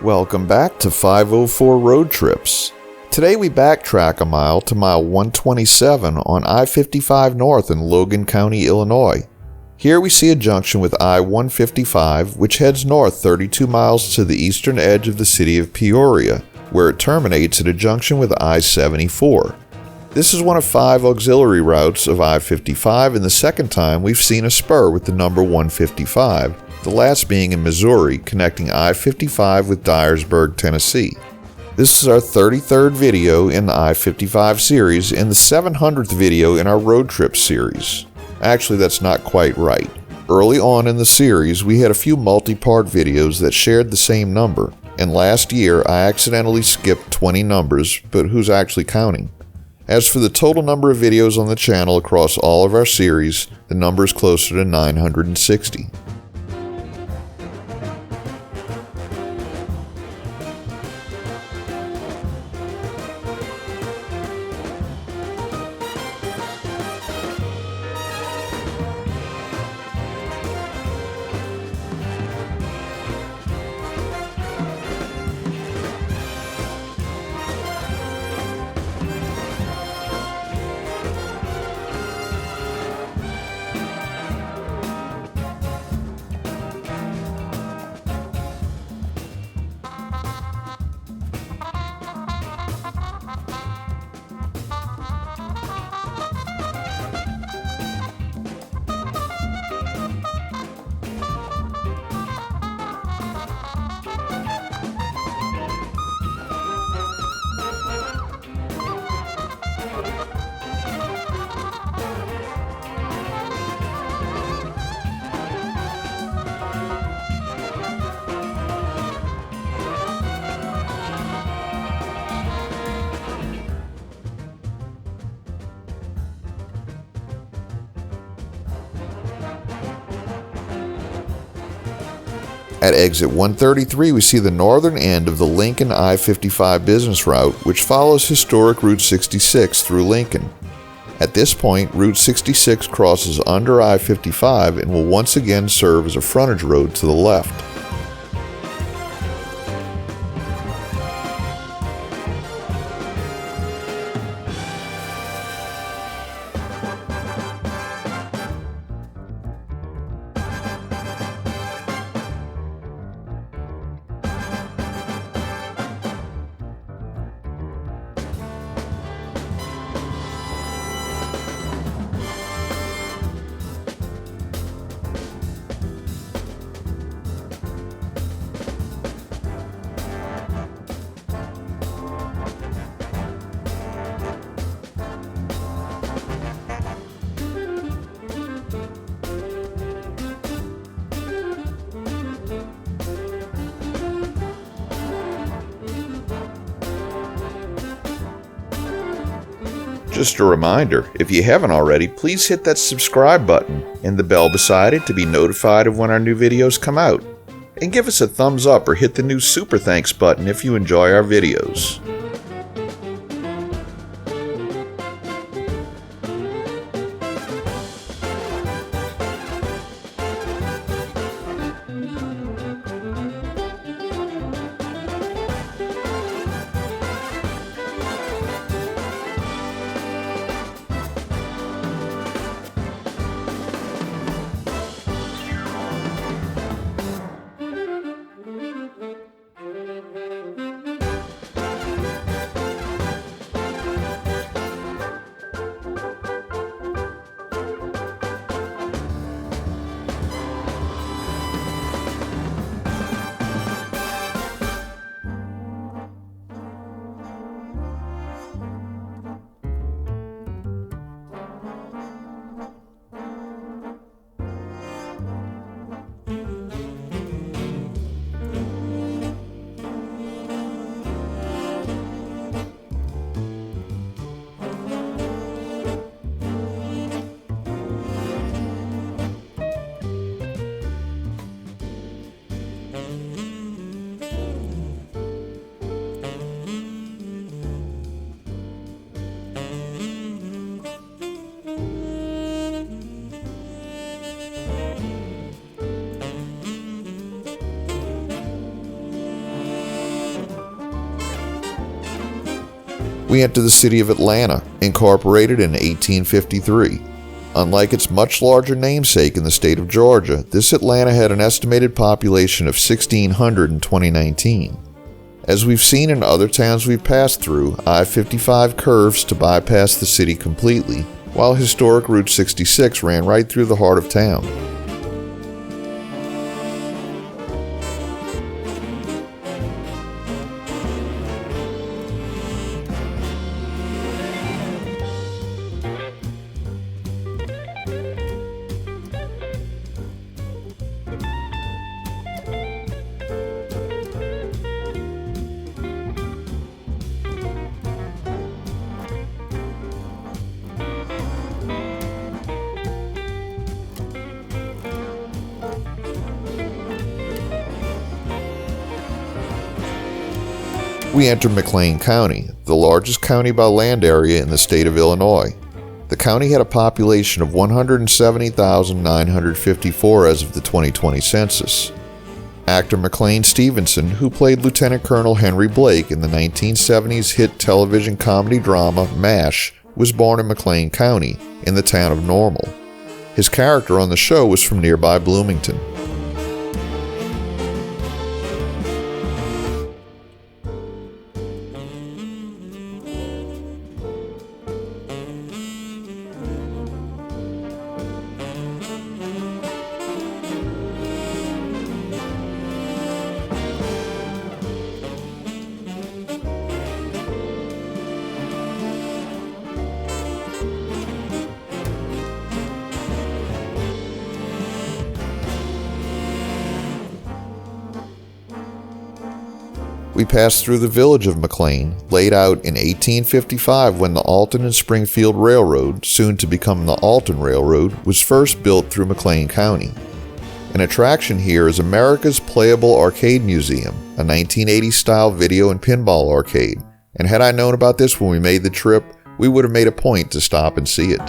Welcome back to 504 Road Trips. Today we backtrack a mile to mile 127 on I-55 North in Logan County, Illinois. Here we see a junction with I-155 which heads north 32 miles to the eastern edge of the city of Peoria, where it terminates at a junction with I-74. This is one of 5 auxiliary routes of I-55 and the second time we've seen a spur with the number 155. The last being in Missouri, connecting I-55 with Dyersburg, Tennessee. This is our 33rd video in the I-55 series and the 700th video in our road trip series. Actually, that's not quite right. Early on in the series, we had a few multi-part videos that shared the same number, and last year I accidentally skipped 20 numbers, but who's actually counting? As for the total number of videos on the channel across all of our series, the number is closer to 960. At exit 133, we see the northern end of the Lincoln I-55 business route, which follows historic Route 66 through Lincoln. At this point, Route 66 crosses under I-55 and will once again serve as a frontage road to the left. Just a reminder, if you haven't already, please hit that subscribe button and the bell beside it to be notified of when our new videos come out. And give us a thumbs up or hit the new super thanks button if you enjoy our videos. We enter the city of Atlanta, incorporated in 1853. Unlike its much larger namesake in the state of Georgia, this Atlanta had an estimated population of 1,600 in 2019. As we've seen in other towns we've passed through, I-55 curves to bypass the city completely, while historic Route 66 ran right through the heart of town. We enter McLean County, the largest county by land area in the state of Illinois. The county had a population of 170,954 as of the 2020 census. Actor McLean Stevenson, who played Lieutenant Colonel Henry Blake in the 1970s hit television comedy drama MASH, was born in McLean County, in the town of Normal. His character on the show was from nearby Bloomington. We passed through the village of McLean, laid out in 1855 when the Alton and Springfield Railroad, soon to become the Alton Railroad, was first built through McLean County. An attraction here is America's Playable Arcade Museum, a 1980s-style video and pinball arcade, and had I known about this when we made the trip, we would have made a point to stop and see it.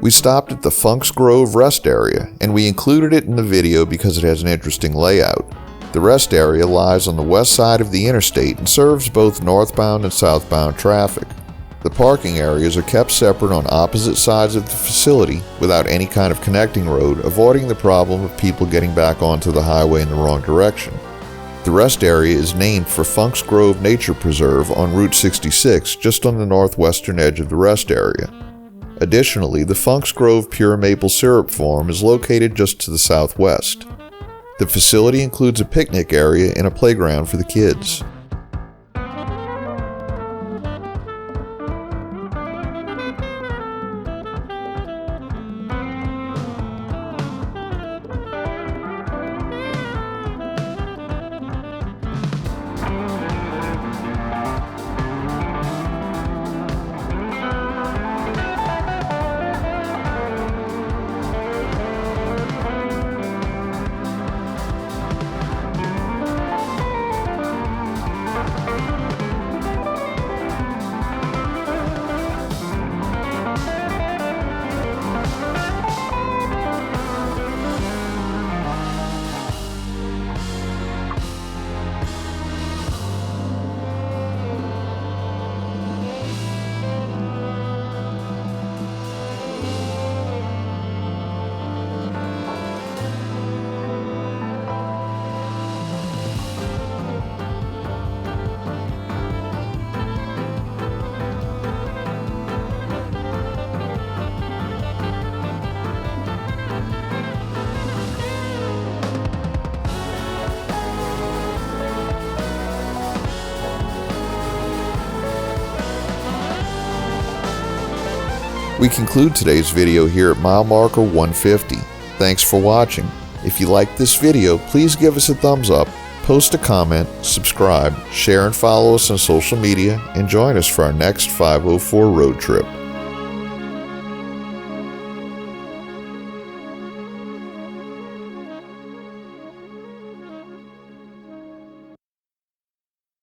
We stopped at the Funk's Grove rest area, and we included it in the video because it has an interesting layout. The rest area lies on the west side of the interstate and serves both northbound and southbound traffic. The parking areas are kept separate on opposite sides of the facility without any kind of connecting road, avoiding the problem of people getting back onto the highway in the wrong direction. The rest area is named for Funk's Grove Nature Preserve on Route 66, just on the northwestern edge of the rest area. Additionally, the Funk's Grove Pure Maple Syrup Farm is located just to the southwest. The facility includes a picnic area and a playground for the kids. We conclude today's video here at mile marker 150. Thanks for watching. If you liked this video, please give us a thumbs up, post a comment, subscribe, share and follow us on social media, and join us for our next 504 road trip.